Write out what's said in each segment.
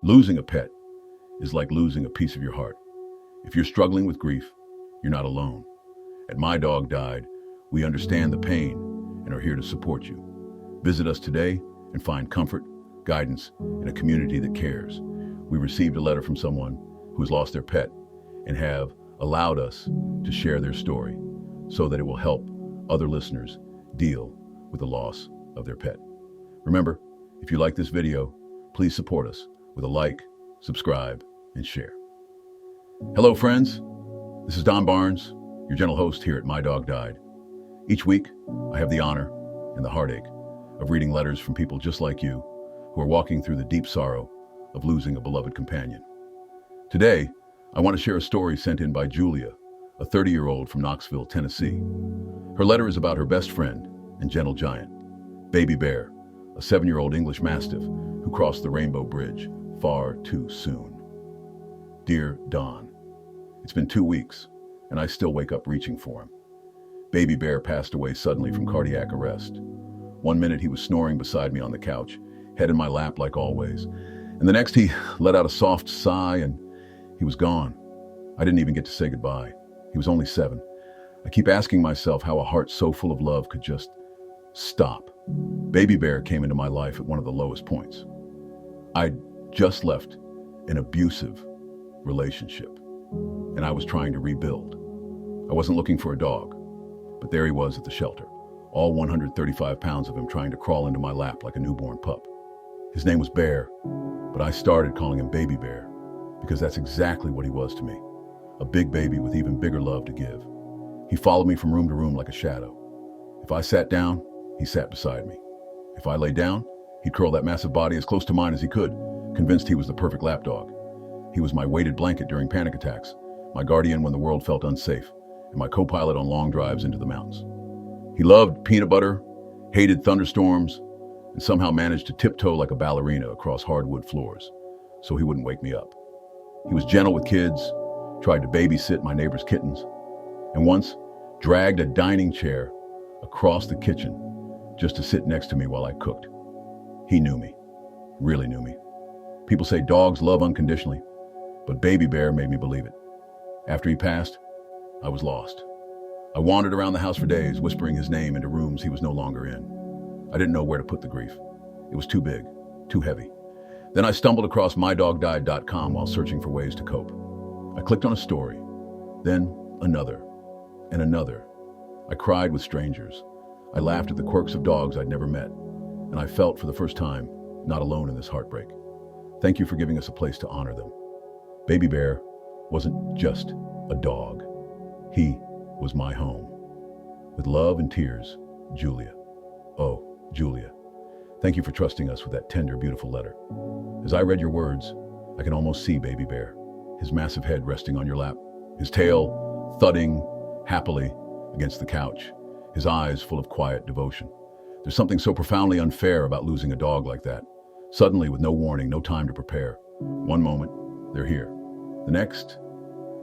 Losing a pet is like losing a piece of your heart. If you're struggling with grief, you're not alone. At My Dog Died, we understand the pain and are here to support you. Visit us today and find comfort, guidance, in a community that cares. We received a letter from someone who has lost their pet and have allowed us to share their story so that it will help other listeners deal with the loss of their pet. Remember, if you like this video, please support us with a like, subscribe, and share. Hello, friends. This is Don Barnes, your gentle host here at My Dog Died. Each week, I have the honor and the heartache of reading letters from people just like you who are walking through the deep sorrow of losing a beloved companion. Today, I want to share a story sent in by Julia, a 30-year-old from Knoxville, Tennessee. Her letter is about her best friend and gentle giant, Baby Bear, a 7-year-old English Mastiff who crossed the Rainbow Bridge far too soon. Dear Don, it's been 2 weeks, and I still wake up reaching for him. Baby Bear passed away suddenly from cardiac arrest. 1 minute he was snoring beside me on the couch, head in my lap like always, and the next he let out a soft sigh and he was gone. I didn't even get to say goodbye. He was only 7. I keep asking myself how a heart so full of love could just stop. Baby Bear came into my life at one of the lowest points. I'd just left an abusive relationship, and I was trying to rebuild. I wasn't looking for a dog, but there he was at the shelter, all 135 pounds of him trying to crawl into my lap like a newborn pup. His name was Bear, but I started calling him Baby Bear because that's exactly what he was to me, a big baby with even bigger love to give. He followed me from room to room like a shadow. If I sat down, he sat beside me. If I lay down, he'd curl that massive body as close to mine as he could, convinced he was the perfect lapdog. He was my weighted blanket during panic attacks, my guardian when the world felt unsafe, and my co-pilot on long drives into the mountains. He loved peanut butter, hated thunderstorms, and somehow managed to tiptoe like a ballerina across hardwood floors so he wouldn't wake me up. He was gentle with kids, tried to babysit my neighbor's kittens, and once dragged a dining chair across the kitchen just to sit next to me while I cooked. He knew me, really knew me. People say dogs love unconditionally, but Baby Bear made me believe it. After he passed, I was lost. I wandered around the house for days, whispering his name into rooms he was no longer in. I didn't know where to put the grief. It was too big, too heavy. Then I stumbled across MyDogDied.com while searching for ways to cope. I clicked on a story, then another, and another. I cried with strangers. I laughed at the quirks of dogs I'd never met, and I felt for the first time not alone in this heartbreak. Thank you for giving us a place to honor them. Baby Bear wasn't just a dog. He was my home. With love and tears, Julia. Oh, Julia. Thank you for trusting us with that tender, beautiful letter. As I read your words, I can almost see Baby Bear, his massive head resting on your lap, his tail thudding happily against the couch, his eyes full of quiet devotion. There's something so profoundly unfair about losing a dog like that. Suddenly, with no warning, no time to prepare. One moment, they're here. The next,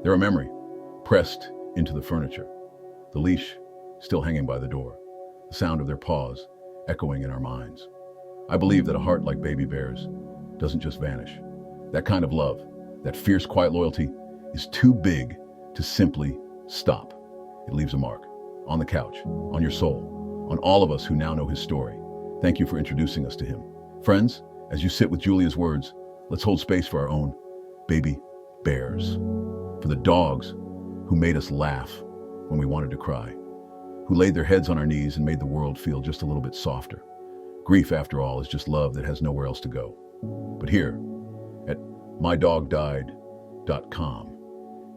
they're a memory, pressed into the furniture. The leash still hanging by the door, the sound of their paws echoing in our minds. I believe that a heart like Baby Bear's doesn't just vanish. That kind of love, that fierce, quiet loyalty, is too big to simply stop. It leaves a mark on the couch, on your soul, on all of us who now know his story. Thank you for introducing us to him. Friends, as you sit with Julia's words, let's hold space for our own Baby Bears, for the dogs who made us laugh when we wanted to cry, who laid their heads on our knees and made the world feel just a little bit softer. Grief, after all, is just love that has nowhere else to go. But here, at MyDogDied.com,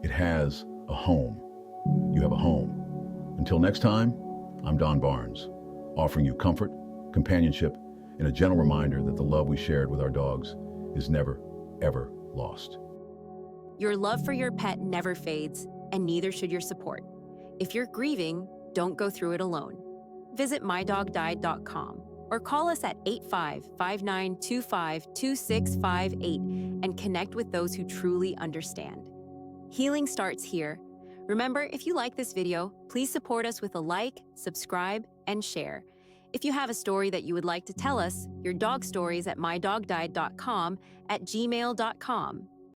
it has a home. You have a home. Until next time, I'm Don Barnes, offering you comfort, companionship, and a gentle reminder that the love we shared with our dogs is never, ever lost. Your love for your pet never fades, and neither should your support. If you're grieving, don't go through it alone. Visit MyDogDied.com or call us at 85-5925-2658 and connect with those who truly understand. Healing starts here. Remember, if you like this video, please support us with a like, subscribe, and share. If you have a story that you would like to tell us, your dog stories at MyDogDied.com, at gmail.com.